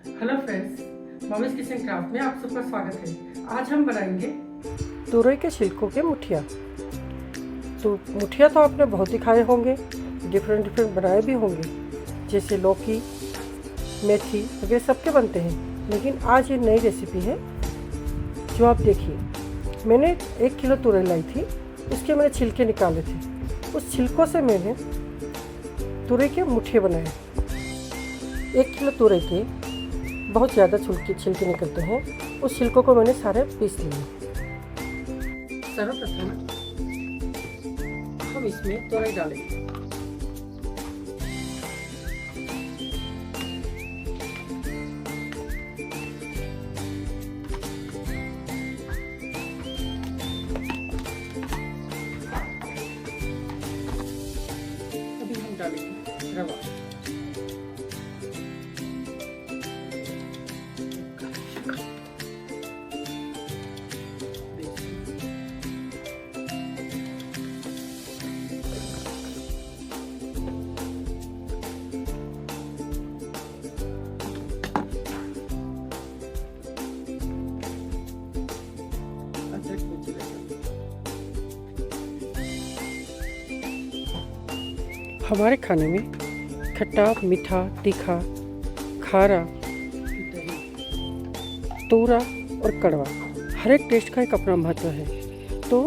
Hello friends, mommies kitchen craft में आप सबका स्वागत है। आज हम बनाएंगे तुरई के छिलकों के मुठिया। तो मुठिया तो आपने बहुत ही खाए होंगे, डिफरेंट बनाए भी होंगे, जैसे लौकी, मेथी वगैरह सबके बनते हैं। लेकिन आज ये नई रेसिपी है जो आप देखिए। मैंने 1 किलो तुरई लाई थी, उसके मैंने छिलके निकाले थे। उस छिलकों से मैंने तुरई के मुठिया बनाए। 1 किलो तुरई के बहुत ज़्यादा छिलके निकलते हैं। उस छिलकों को मैंने सारे पीस लिए। सर्वप्रथम हम इसमें तुरई डालेंगे। अभी हम डालेंगे रवा। हमारे खाने में खट्टा, मीठा, तीखा, खारा, तूरा और कड़वा हर एक टेस्ट का एक अपना महत्व है। तो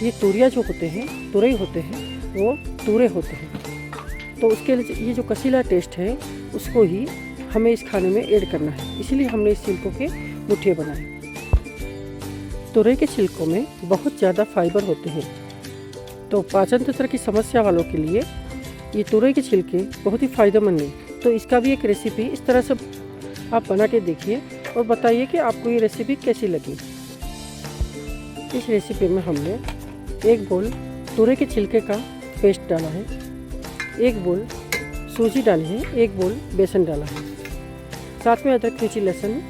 ये तुरिया जो होते हैं, तुरई होते हैं, वो तूरे होते हैं। तो उसके लिए ये जो कसीला टेस्ट है उसको ही हमें इस खाने में ऐड करना है। इसीलिए हमने इस छिलकों के मुठिए बनाए। तुरई के छिलकों में बहुत ज़्यादा फाइबर होते हैं। तो पाचन तंत्र की समस्या वालों के लिए ये तुरई के छिलके बहुत ही फ़ायदेमंद हैं। तो इसका भी एक रेसिपी इस तरह से आप बना के देखिए और बताइए कि आपको ये रेसिपी कैसी लगी। इस रेसिपी में हमने 1 बोल तुरई के छिलके का पेस्ट डाला है, 1 बोल सूजी डाली है, 1 बोल बेसन डाला है, साथ में अदरक, मिर्ची, लहसुन,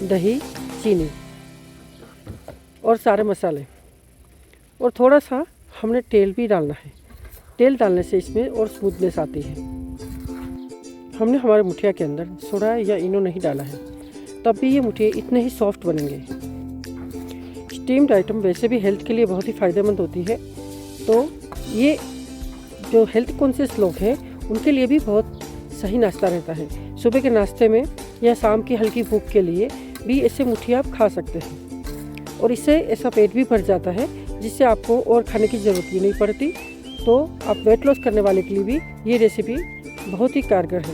दही, चीनी और सारे मसाले, और थोड़ा सा हमने तेल भी डालना है। तेल डालने से इसमें और स्मूथनेस आती है। हमने हमारे मुठिया के अंदर सोडा या इनो नहीं डाला है, तब भी ये मुठिया इतने ही सॉफ्ट बनेंगे। स्टीम्ड आइटम वैसे भी हेल्थ के लिए बहुत ही फ़ायदेमंद होती है। तो ये जो हेल्थ कॉन्शियस लोग हैं उनके लिए भी बहुत सही नाश्ता रहता है। सुबह के नाश्ते में या शाम की हल्की भूख के लिए भी ऐसे मुठिया आप खा सकते हैं, और इससे ऐसा पेट भी भर जाता है जिससे आपको और खाने की ज़रूरत भी नहीं पड़ती। तो आप वेट लॉस करने वाले के लिए भी ये रेसिपी बहुत ही कारगर है।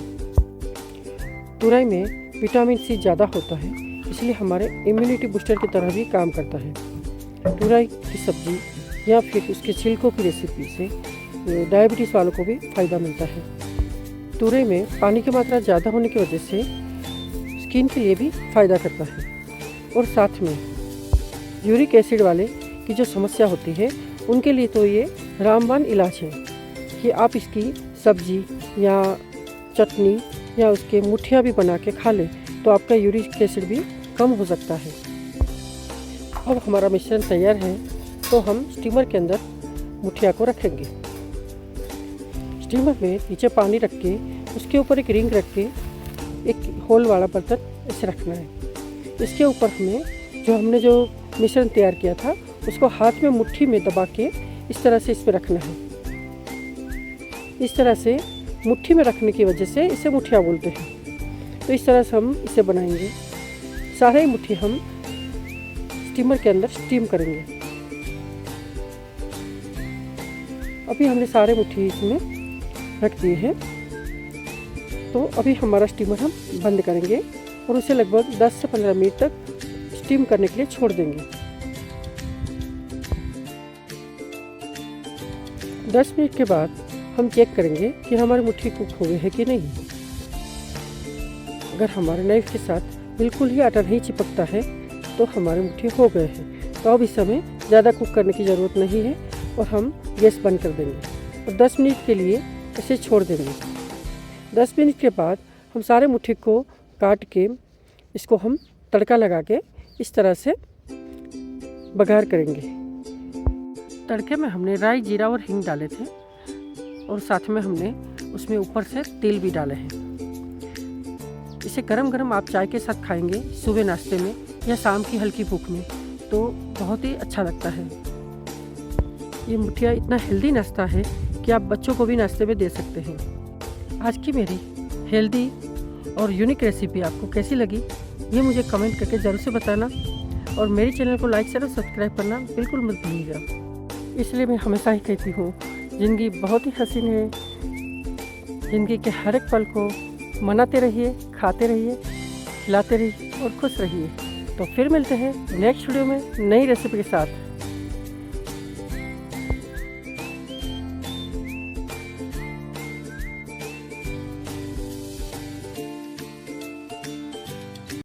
तुरई में विटामिन सी ज़्यादा होता है, इसलिए हमारे इम्यूनिटी बूस्टर की तरह भी काम करता है। तुरई की सब्ज़ी या फिर उसके छिलकों की रेसिपी से डायबिटीज़ वालों को भी फ़ायदा मिलता है। तुरई में पानी की मात्रा ज़्यादा होने की वजह से स्किन के लिए भी फ़ायदा करता है। और साथ में यूरिक एसिड वाले की जो समस्या होती है उनके लिए तो ये रामबाण इलाज है कि आप इसकी सब्जी या चटनी या उसके मुठिया भी बना के खा लें तो आपका यूरिक एसिड भी कम हो सकता है। अब हमारा मिश्रण तैयार है, तो हम स्टीमर के अंदर मुठिया को रखेंगे। स्टीमर में नीचे पानी रख के उसके ऊपर एक रिंग रख के एक होल वाला बर्तन ऐसे रखना है। इसके ऊपर हमने जो मिश्रण तैयार किया था उसको हाथ में मुट्ठी में दबा के इस तरह से इस पर रखना है। इस तरह से मुट्ठी में रखने की वजह से इसे मुठिया बोलते हैं। तो इस तरह से हम इसे बनाएंगे। सारे मुट्ठी हम स्टीमर के अंदर स्टीम करेंगे। अभी हमने सारे मुट्ठी इसमें रख दिए हैं। तो अभी हमारा स्टीमर हम बंद करेंगे और उसे लगभग 10 से 15 मिनट तक स्टीम करने के लिए छोड़ देंगे। 10 मिनट के बाद हम चेक करेंगे कि हमारे मुट्ठी कुक हुए हैं कि नहीं। अगर हमारे नाइफ के साथ बिल्कुल ही आटा नहीं चिपकता है तो हमारे मुट्ठी हो गए हैं। तो अब इस समय ज़्यादा कुक करने की ज़रूरत नहीं है और हम गैस बंद कर देंगे और 10 मिनट के लिए इसे छोड़ देंगे। 10 मिनट के बाद हम सारे मुट्ठी को काट के इसको हम तड़का लगा के इस तरह से बघार करेंगे। तड़के में हमने राई, जीरा और हींग डाले थे और साथ में हमने उसमें ऊपर से तिल भी डाले हैं। इसे गरम गरम आप चाय के साथ खाएंगे सुबह नाश्ते में या शाम की हल्की भूख में, तो बहुत ही अच्छा लगता है। ये मुठिया इतना हेल्दी नाश्ता है कि आप बच्चों को भी नाश्ते में दे सकते हैं। आज की मेरी हेल्दी और यूनिक रेसिपी आपको कैसी लगी ये मुझे कमेंट करके ज़रूर से बताना, और मेरे चैनल को लाइक शेयर और सब्सक्राइब करना बिल्कुल मत भूलिएगा। इसलिए मैं हमेशा ही कहती हूँ, ज़िंदगी बहुत ही हसीन है। ज़िंदगी के हर एक पल को मनाते रहिए, खाते रहिए, खिलाते रहिए और खुश रहिए। तो फिर मिलते हैं नेक्स्ट वीडियो में नई रेसिपी के साथ।